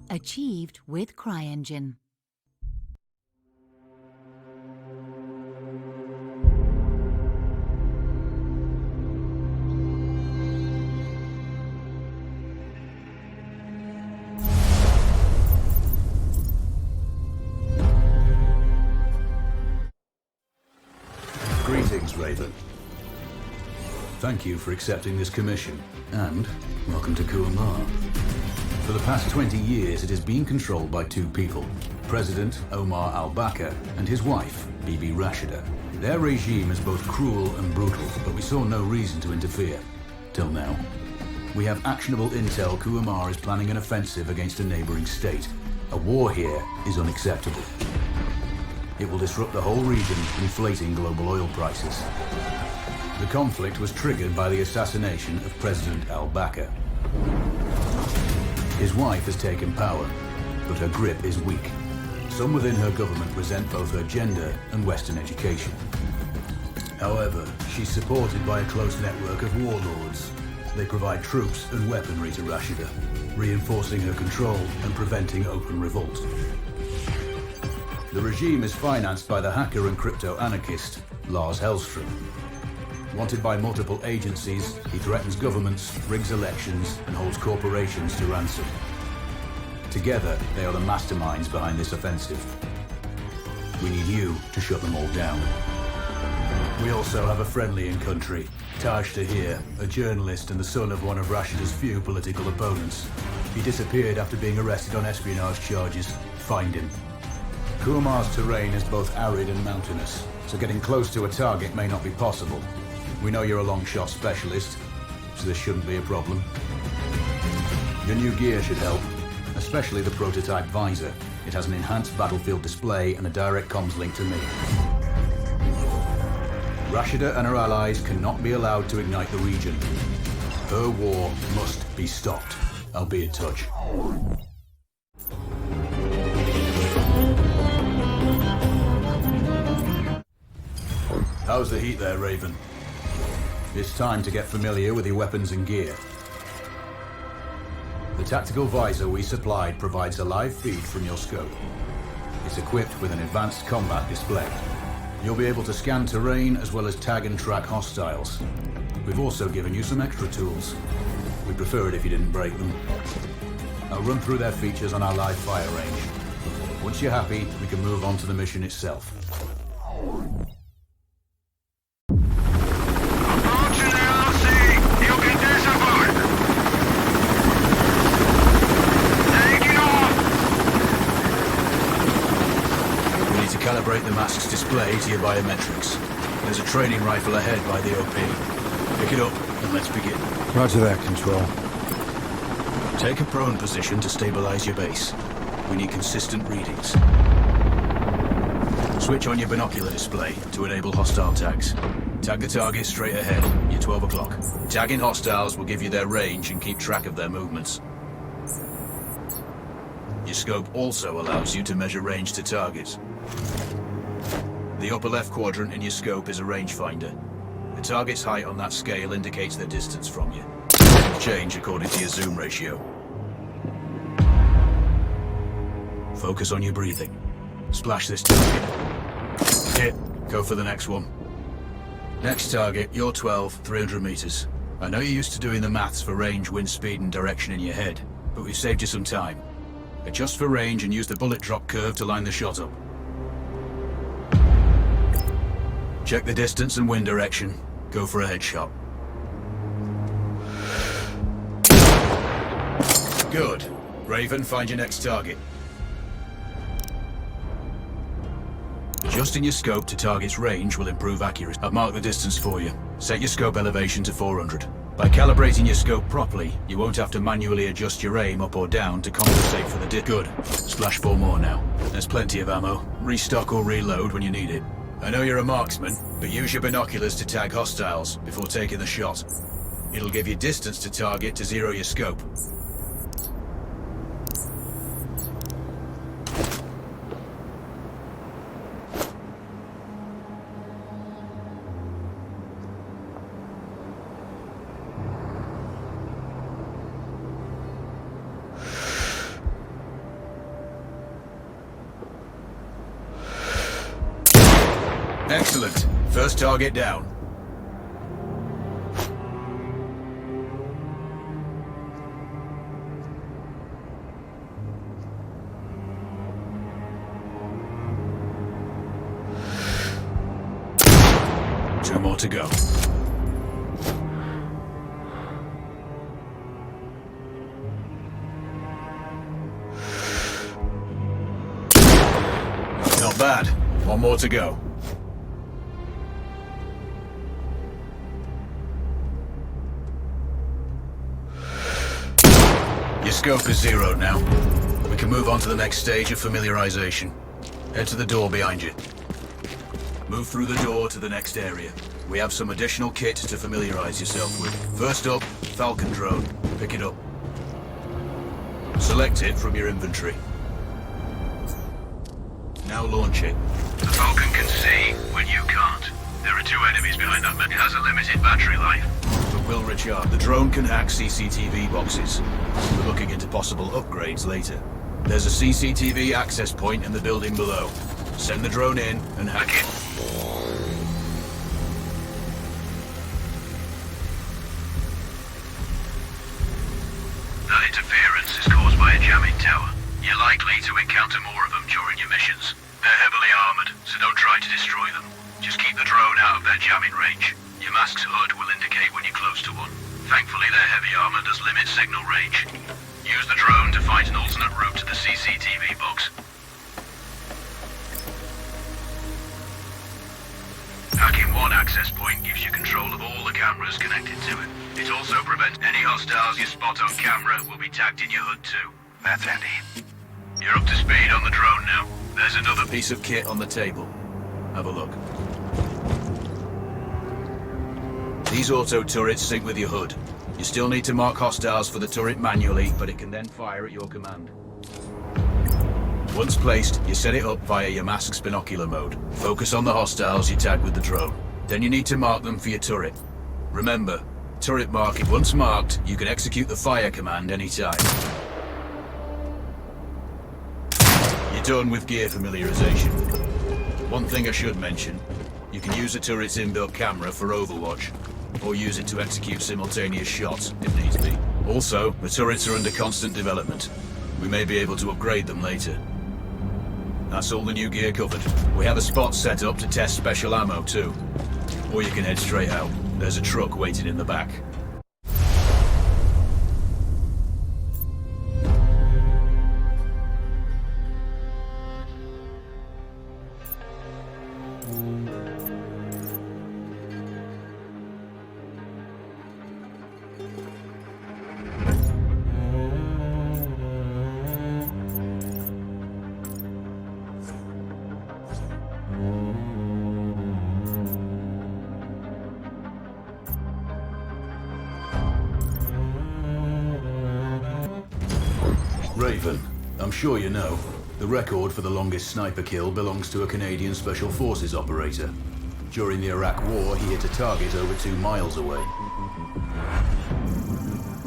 Achieved with CryEngine. Greetings, Raven. Thank you for accepting this commission, and welcome to Kuamar. For the past 20 years, it has been controlled by two people, President Omar al-Bakr and his wife, Bibi Rashida. Their regime is both cruel and brutal, but we saw no reason to interfere. Till now. We have actionable intel Kuamar is planning an offensive against a neighboring state. A war here is unacceptable. It will disrupt the whole region, inflating global oil prices. The conflict was triggered by the assassination of President al-Bakr. His wife has taken power, but her grip is weak. Some within her government resent both her gender and Western education. However, she's supported by a close network of warlords. They provide troops and weaponry to Rashida, reinforcing her control and preventing open revolt. The regime is financed by the hacker and crypto-anarchist, Lars Hellstrom. Wanted by multiple agencies, he threatens governments, rigs elections, and holds corporations to ransom. Together, they are the masterminds behind this offensive. We need you to shut them all down. We also have a friendly in country, Taj Tahir, a journalist and the son of one of Rashida's few political opponents. He disappeared after being arrested on espionage charges. Find him. Kuamar's terrain is both arid and mountainous, so getting close to a target may not be possible. We know you're a long shot specialist, so this shouldn't be a problem. Your new gear should help, especially the prototype visor. It has an enhanced battlefield display and a direct comms link to me. Rashida and her allies cannot be allowed to ignite the region. Her war must be stopped. I'll be in touch. How's the heat there, Raven? It's time to get familiar with your weapons and gear. The tactical visor we supplied provides a live feed from your scope. It's equipped with an advanced combat display. You'll be able to scan terrain as well as tag and track hostiles. We've also given you some extra tools. We'd prefer it if you didn't break them. I'll run through their features on our live fire range. Once you're happy, we can move on to the mission itself. Calibrate the mask's display to your biometrics. There's a training rifle ahead by the OP. Pick it up and let's begin. Roger that, Control. Take a prone position to stabilize your base. We need consistent readings. Switch on your binocular display to enable hostile tags. Tag the target straight ahead, you're 12 o'clock. Tagging hostiles will give you their range and keep track of their movements. Your scope also allows you to measure range to targets. The upper left quadrant in your scope is a rangefinder. The target's height on that scale indicates their distance from you. Change according to your zoom ratio. Focus on your breathing. Splash this target. Hit. Go for the next one. Next target, you're 12, 300 meters. I know you're used to doing the maths for range, wind speed and direction in your head, but we've saved you some time. Adjust for range and use the bullet drop curve to line the shot up. Check the distance and wind direction. Go for a headshot. Good. Raven, find your next target. Adjusting your scope to target's range will improve accuracy. I've marked the distance for you. Set your scope elevation to 400. By calibrating your scope properly, you won't have to manually adjust your aim up or down to compensate for the Good. Splash 4 more now. There's plenty of ammo. Restock or reload when you need it. I know you're a marksman, but use your binoculars to tag hostiles before taking the shot. It'll give you distance to target to zero your scope. Excellent. First target down. Two more to go. Not bad. One more to go. Your scope is zeroed now. We can move on to the next stage of familiarization. Head to the door behind you. Move through the door to the next area. We have some additional kit to familiarize yourself with. First up, Falcon drone. Pick it up. Select it from your inventory. Now launch it. The Falcon can see when you can't. There are two enemies behind that man. It has a limited battery life. But will recharge. The drone can hack CCTV boxes. We're looking into possible upgrades later. There's a CCTV access point in the building below. Send the drone in and hack it. That interference is caused by a jamming tower. You're likely to encounter more of them during your missions. They're heavily armored, so don't try to destroy them. Just keep the drone out of their jamming range. Your mask's hood will indicate when you're close to one. Thankfully, their heavy armor does limit signal range. Use the drone to find an alternate route to the CCTV box. Hacking one access point gives you control of all the cameras connected to it. It also prevents any hostiles you spot on camera will be tagged in your hood too. That's handy. You're up to speed on the drone now. There's another Piece of kit on the table. Have a look. These auto turrets sync with your hood. You still need to mark hostiles for the turret manually, but it can then fire at your command. Once placed, you set it up via your mask's binocular mode. Focus on the hostiles you tag with the drone. Then you need to mark them for your turret. Remember, turret marking. Once marked, you can execute the fire command anytime. You're done with gear familiarization. One thing I should mention, you can use a turret's inbuilt camera for overwatch, or use it to execute simultaneous shots if needs be. Also, the turrets are under constant development. We may be able to upgrade them later. That's all the new gear covered. We have a spot set up to test special ammo too. Or you can head straight out. There's a truck waiting in the back. Raven, I'm sure you know, the record for the longest sniper kill belongs to a Canadian Special Forces operator. During the Iraq War, he hit a target over 2 miles away.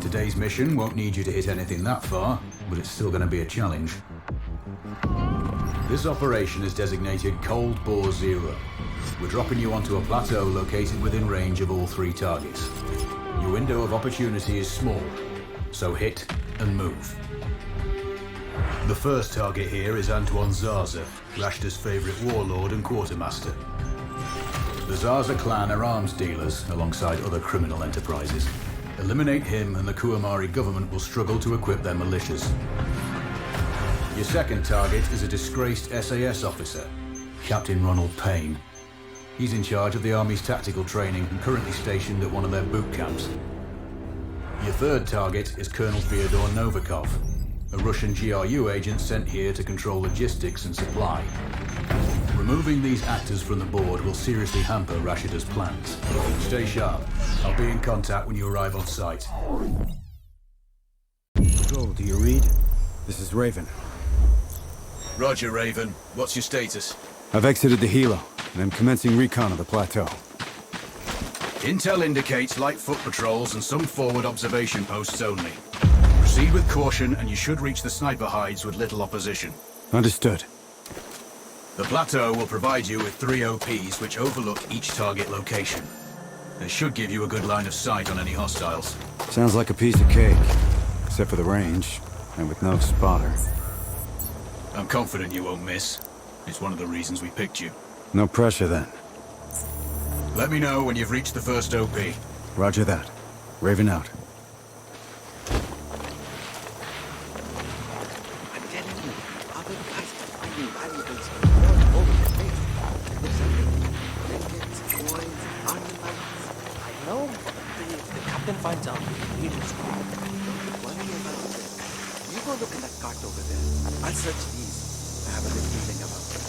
Today's mission won't need you to hit anything that far, but it's still going to be a challenge. This operation is designated Cold Bore Zero. We're dropping you onto a plateau located within range of all 3 targets. Your window of opportunity is small, so hit and move. The first target here is Antoine Zaza, Rashta's favorite warlord and quartermaster. The Zaza clan are arms dealers alongside other criminal enterprises. Eliminate him and the Kuamari government will struggle to equip their militias. Your second target is a disgraced SAS officer, Captain Ronald Payne. He's in charge of the Army's tactical training and currently stationed at one of their boot camps. Your third target is Colonel Fyodor Novikov, a Russian GRU agent sent here to control logistics and supply. Removing these actors from the board will seriously hamper Rashida's plans. Stay sharp. I'll be in contact when you arrive on site. Go, do you read? This is Raven. Roger, Raven. What's your status? I've exited the helo, and I'm commencing recon of the plateau. Intel indicates light foot patrols and some forward observation posts only. Proceed with caution and you should reach the sniper hides with little opposition. Understood. The plateau will provide you with 3 OPs which overlook each target location. They should give you a good line of sight on any hostiles. Sounds like a piece of cake. Except for the range, and with no spotter. I'm confident you won't miss. It's one of the reasons we picked you. No pressure then. Let me know when you've reached the first OP. Roger that. Raven out. I'm telling you, other guys are finding valuables all over the place. There's everything. Trinkets, coins, armaments. I know, but if the captain finds out, he'll screw. Don't worry about it. You go look in that cart over there. I'll search these. I have a good feeling about it.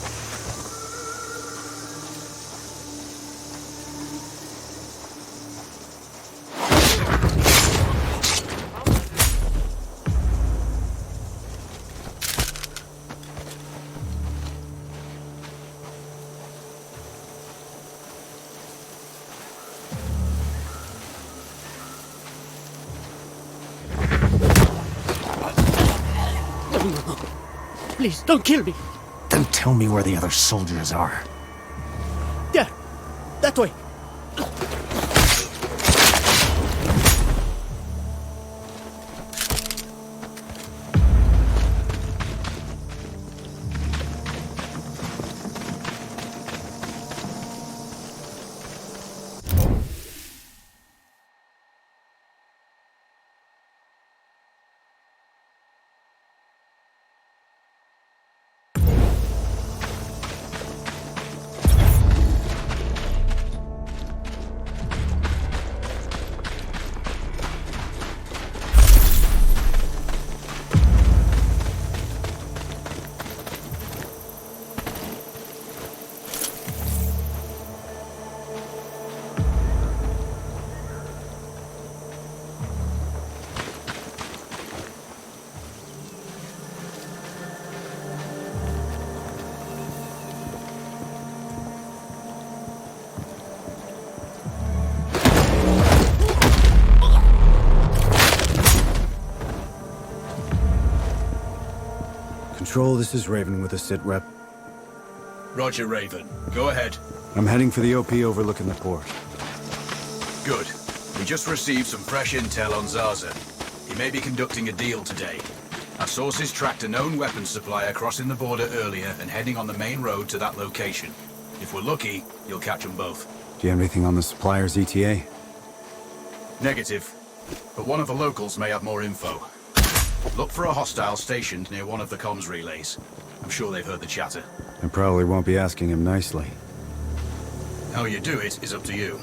Please, don't kill me. Then tell me where the other soldiers are. There. That way. Control, this is Raven with a sit rep. Roger, Raven. Go ahead. I'm heading for the OP overlooking the port. Good. We just received some fresh intel on Zaza. He may be conducting a deal today. Our sources tracked a known weapons supplier crossing the border earlier and heading on the main road to that location. If we're lucky, you'll catch them both. Do you have anything on the supplier's ETA? Negative. But one of the locals may have more info. Look for a hostile stationed near one of the comms relays. I'm sure they've heard the chatter. I probably won't be asking him nicely. How you do it is up to you.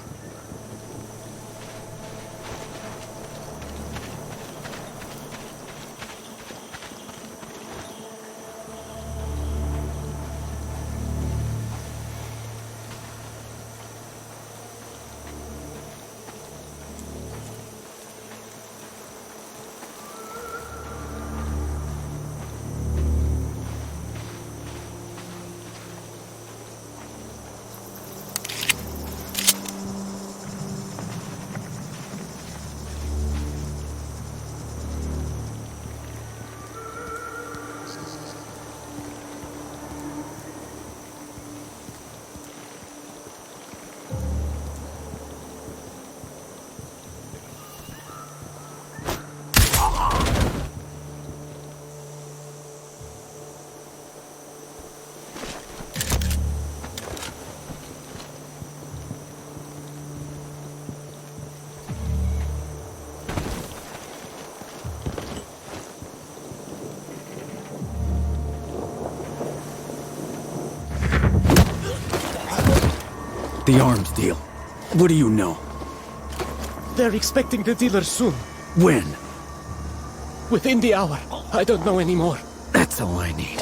The arms deal. What do you know? They're expecting the dealer soon. When? Within the hour. I don't know anymore. That's all I need.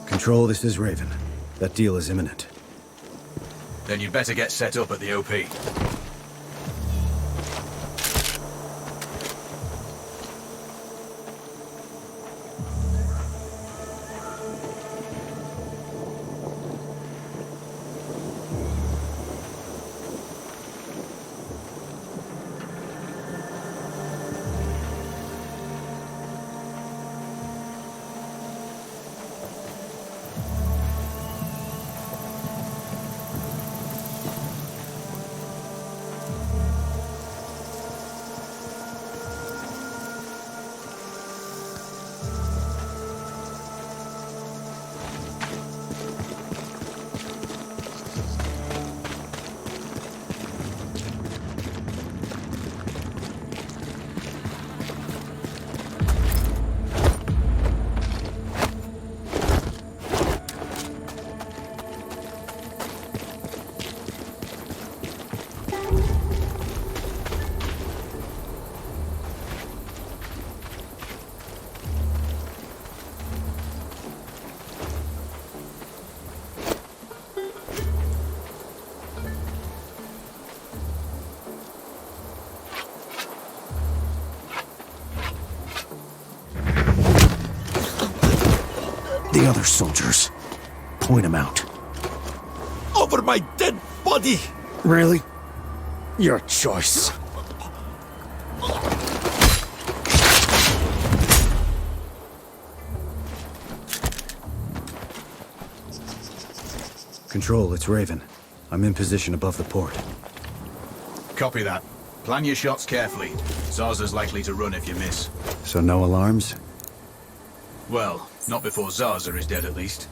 Control, this is Raven. That deal is imminent. Then you'd better get set up at the OP. other soldiers? Point them out. Over my dead body! Really? Your choice. Control, it's Raven. I'm in position above the port. Copy that. Plan your shots carefully. Zaza's likely to run if you miss. So no alarms? Well, not before Zaza is dead at least.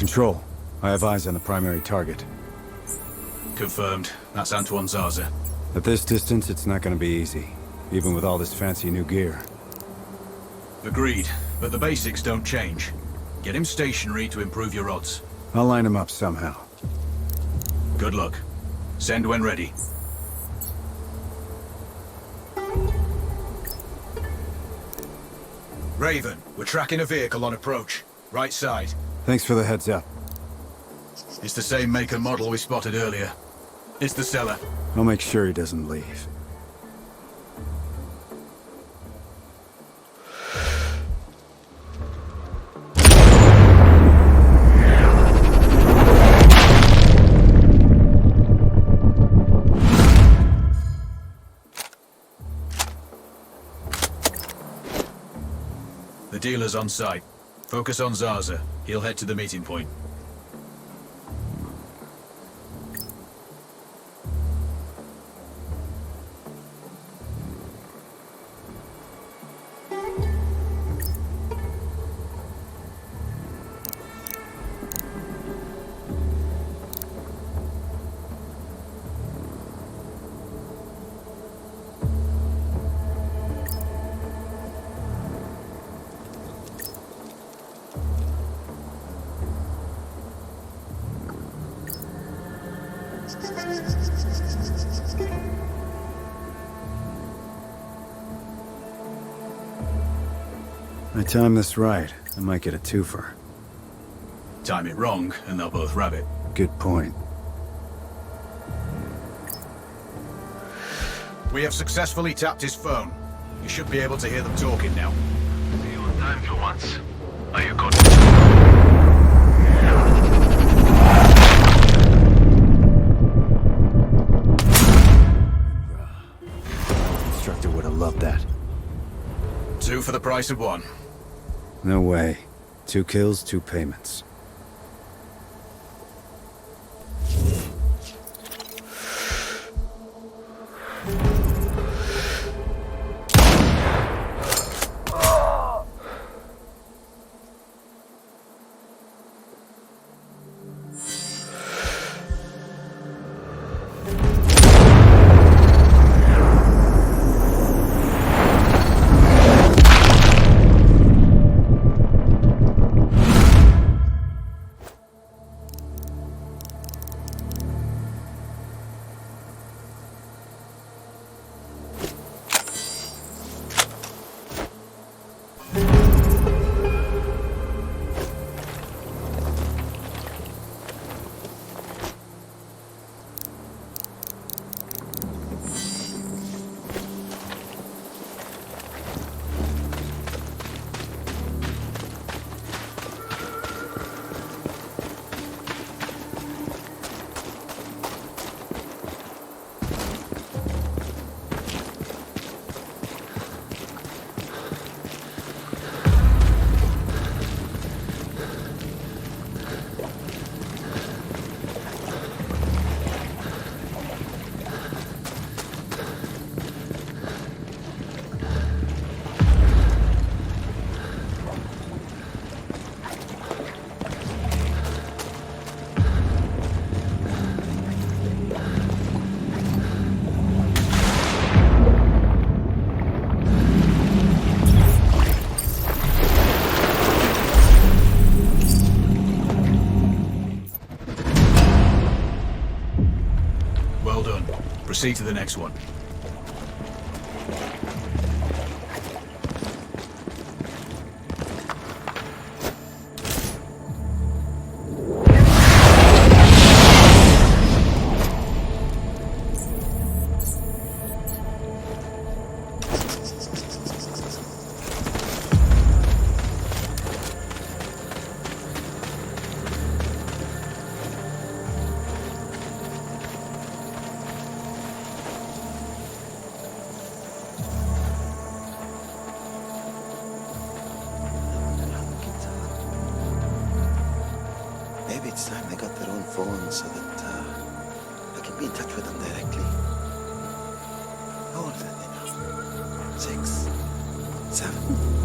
Control, I have eyes on the primary target. Confirmed. That's Antoine Zaza. At this distance, it's not gonna be easy, even with all this fancy new gear. Agreed, but the basics don't change. Get him stationary to improve your odds. I'll line him up somehow. Good luck. Send when ready. Raven, we're tracking a vehicle on approach. Right side. Thanks for the heads up. It's the same make and model we spotted earlier. It's the seller. I'll make sure he doesn't leave. The dealer's on site. Focus on Zaza. He'll head to the meeting point. I time this right, I might get a twofer. Time it wrong, and they'll both rabbit. Good point. We have successfully tapped his phone. You should be able to hear them talking now. Are you on time for once? Are you good? Instructor would have loved that. 2 for the price of 1. No way. 2 kills, 2 payments. Well done. Proceed to the next one. Maybe it's time they got their own phones so that I can be in touch with them directly. How old are they now? 6? 7?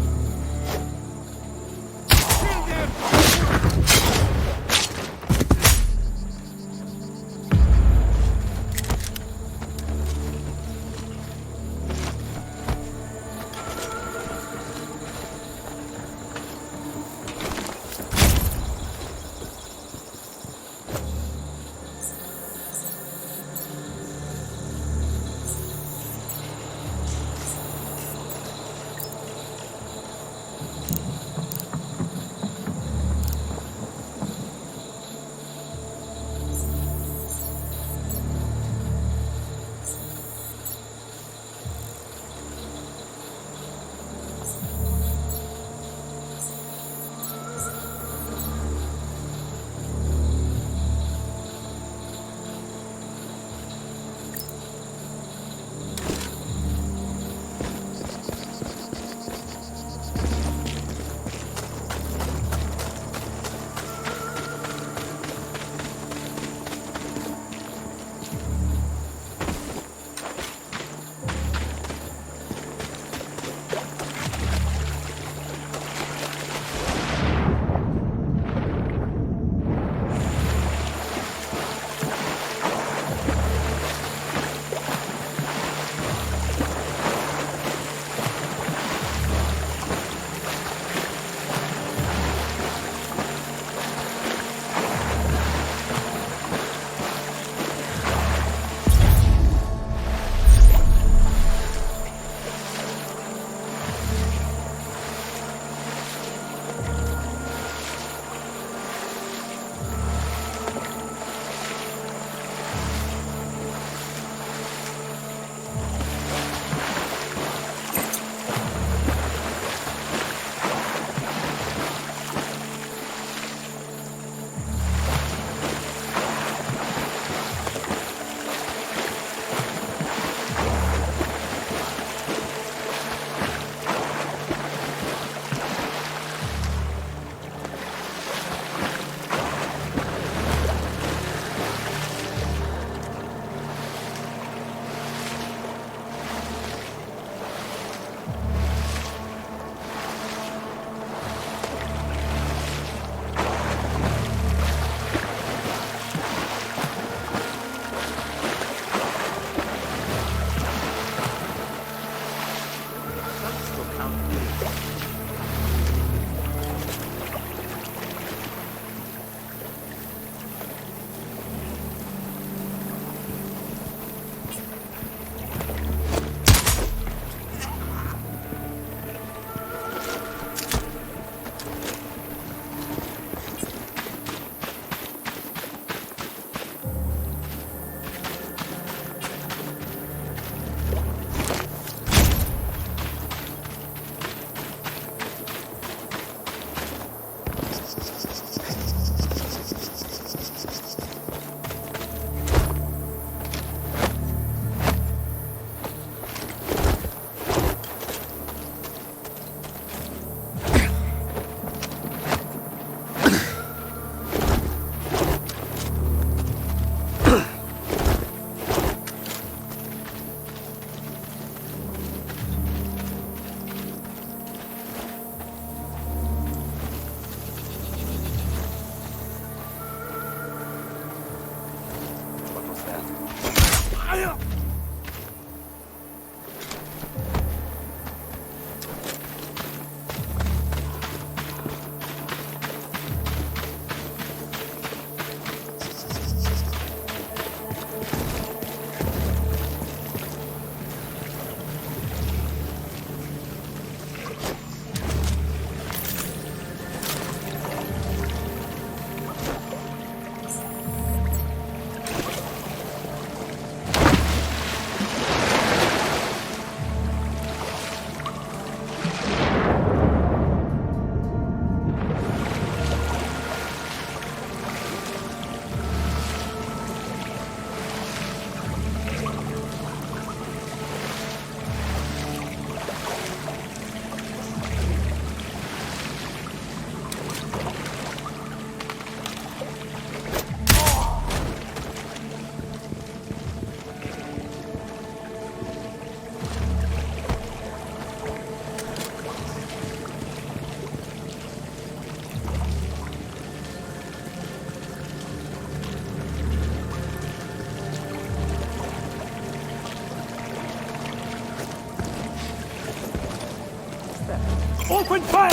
Open fire!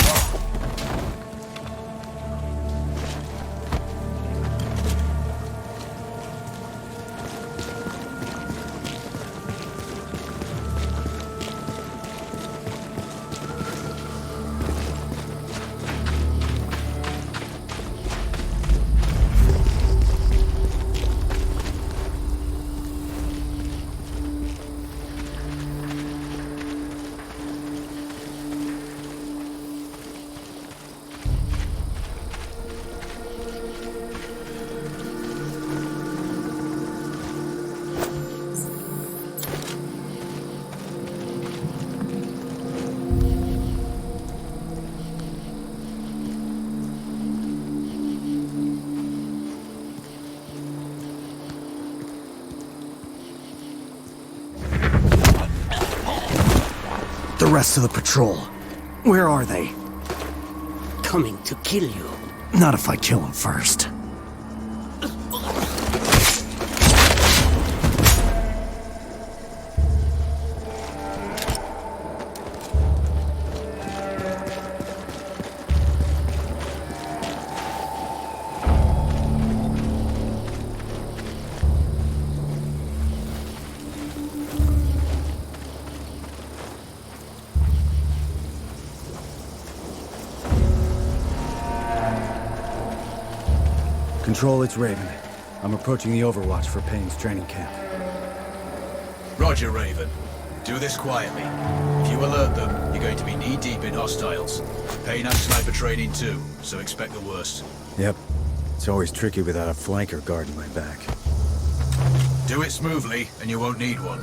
The rest of the patrol. Where are they? Coming to kill you. Not if I kill him first. Control, it's Raven. I'm approaching the Overwatch for Payne's training camp. Roger, Raven. Do this quietly. If you alert them, you're going to be knee-deep in hostiles. Payne has sniper training too, so expect the worst. Yep. It's always tricky without a flanker guarding my back. Do it smoothly, and you won't need one.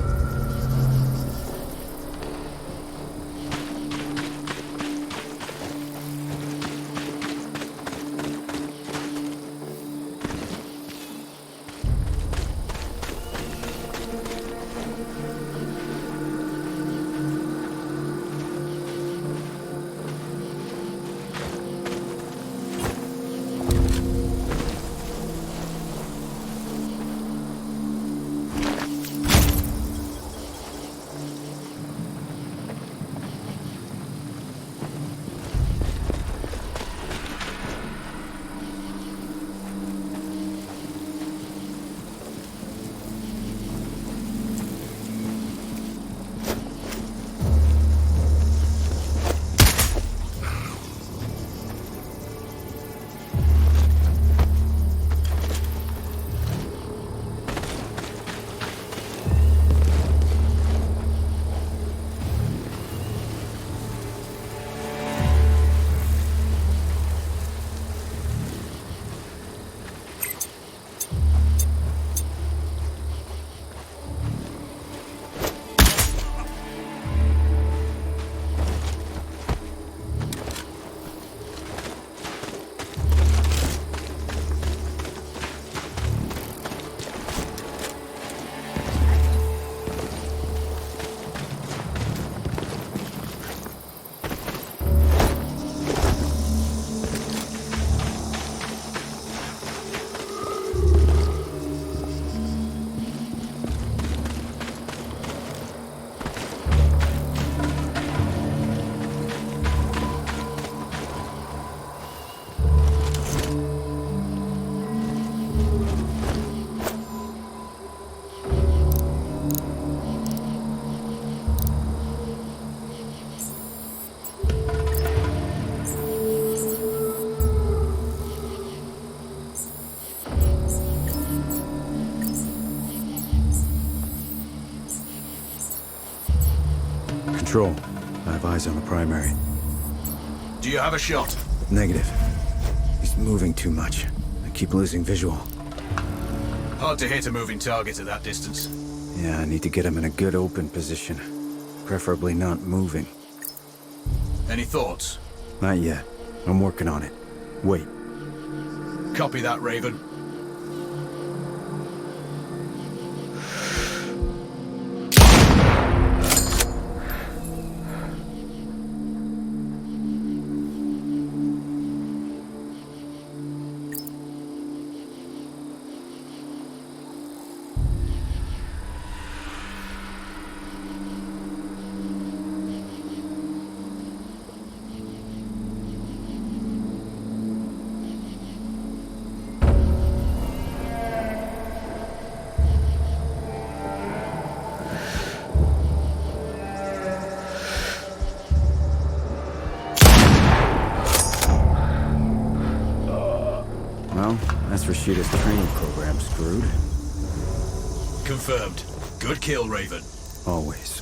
Control. I have eyes on the primary. Do you have a shot? Negative. He's moving too much. I keep losing visual. Hard to hit a moving target at that distance. Yeah, I need to get him in a good open position. Preferably not moving. Any thoughts? Not yet. I'm working on it. Wait. Copy that, Raven. Well, that's Rashida's training program screwed. Confirmed. Good kill, Raven. Always.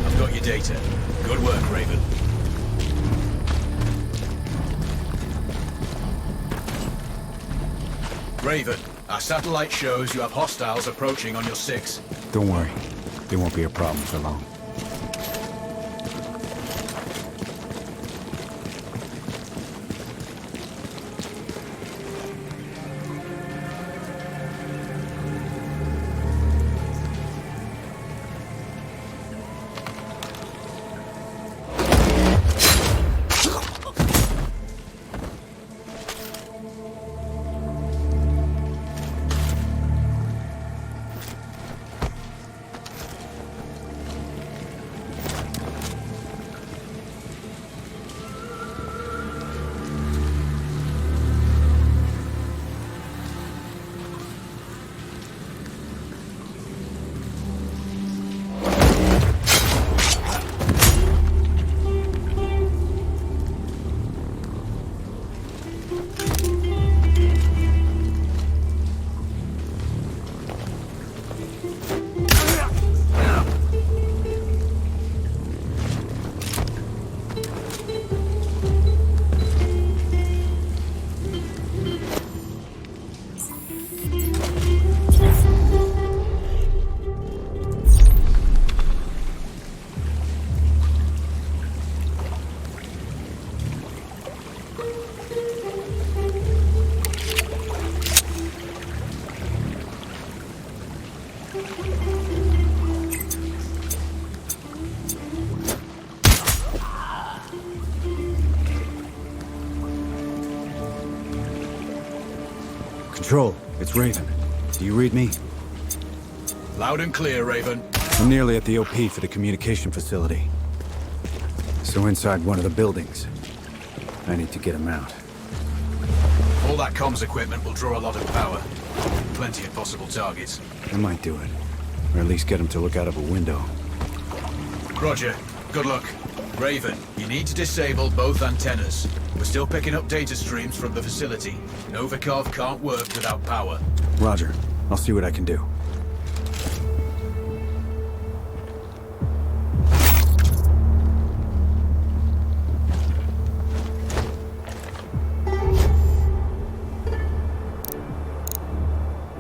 I've got your data. Good work, Raven. Raven, our satellite shows you have hostiles approaching on your 6. Don't worry. They won't be a problem for long. Control, it's Raven. Do you read me? Loud and clear, Raven. I'm nearly at the OP for the communication facility. So inside one of the buildings. I need to get him out. All that comms equipment will draw a lot of power. Plenty of possible targets. I might do it. Or at least get him to look out of a window. Roger. Good luck. Raven, you need to disable both antennas. We're still picking up data streams from the facility. Novikov can't work without power. Roger. I'll see what I can do.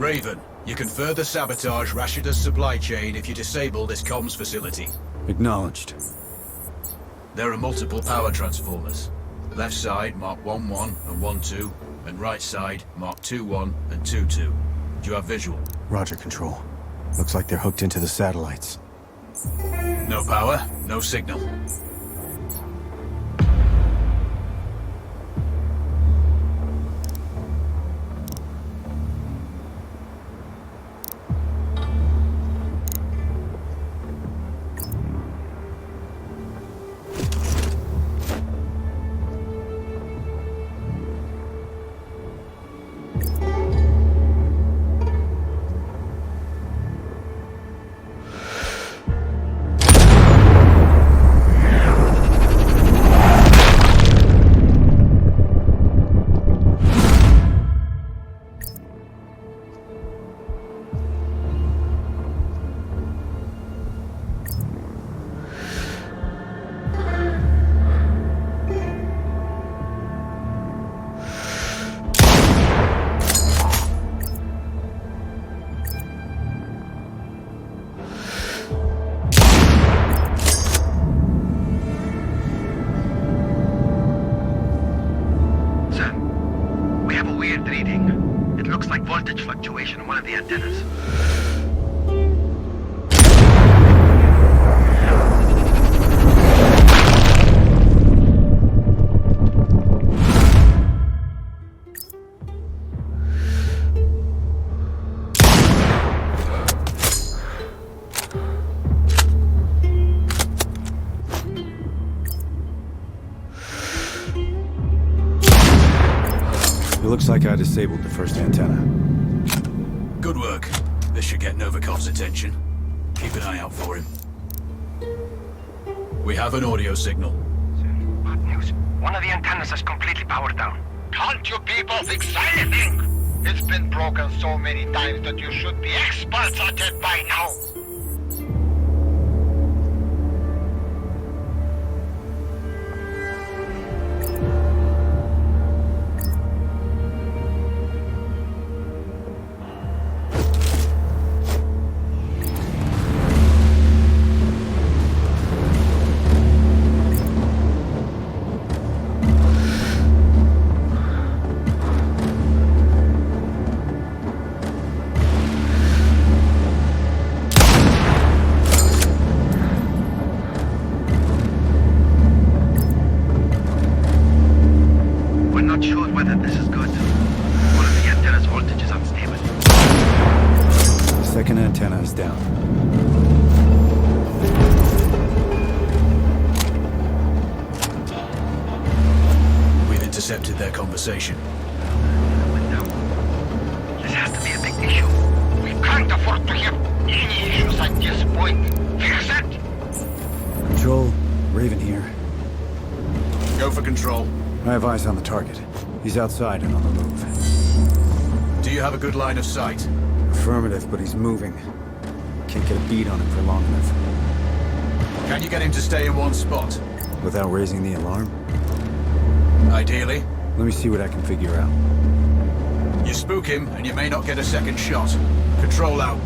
Raven, you can further sabotage Rashida's supply chain if you disable this comms facility. Acknowledged. There are multiple power transformers. Left side, mark 1-1 and 1-2, and right side, mark 2-1 and 2-2. Do you have visual? Roger, Control. Looks like they're hooked into the satellites. No power, no signal. Voltage fluctuation on one of the antennas. It looks like I disabled the first antenna. Good work. This should get Novikov's attention. Keep an eye out for him. We have an audio signal. Bad news. One of the antennas is completely powered down. Can't you people fix anything? It's been broken so many times that you should be experts at it by now. Second antenna is down. We've intercepted their conversation. This has to be a big issue. We can't afford to have any issues at this point. Fix it! Control, Raven here. Go for control. I have eyes on the target. He's outside and on the move. Do you have a good line of sight? Affirmative, but he's moving. Can't get a beat on him for long enough. Can you get him to stay in one spot? Without raising the alarm? Ideally. Let me see what I can figure out. You spook him, and you may not get a second shot. Control out.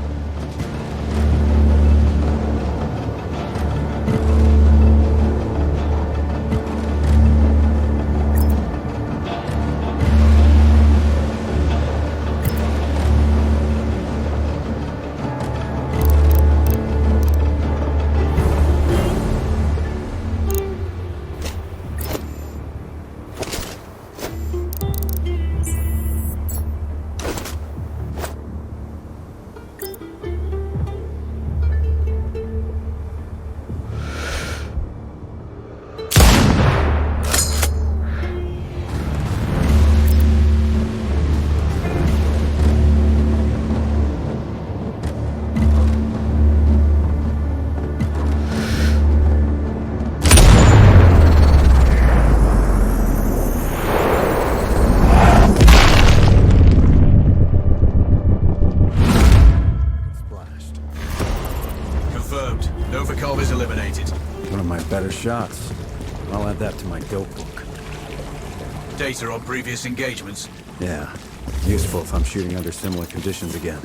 Novikov is eliminated. One of my better shots. I'll add that to my dope book. Data on previous engagements. Yeah, Useful if I'm shooting under similar conditions again.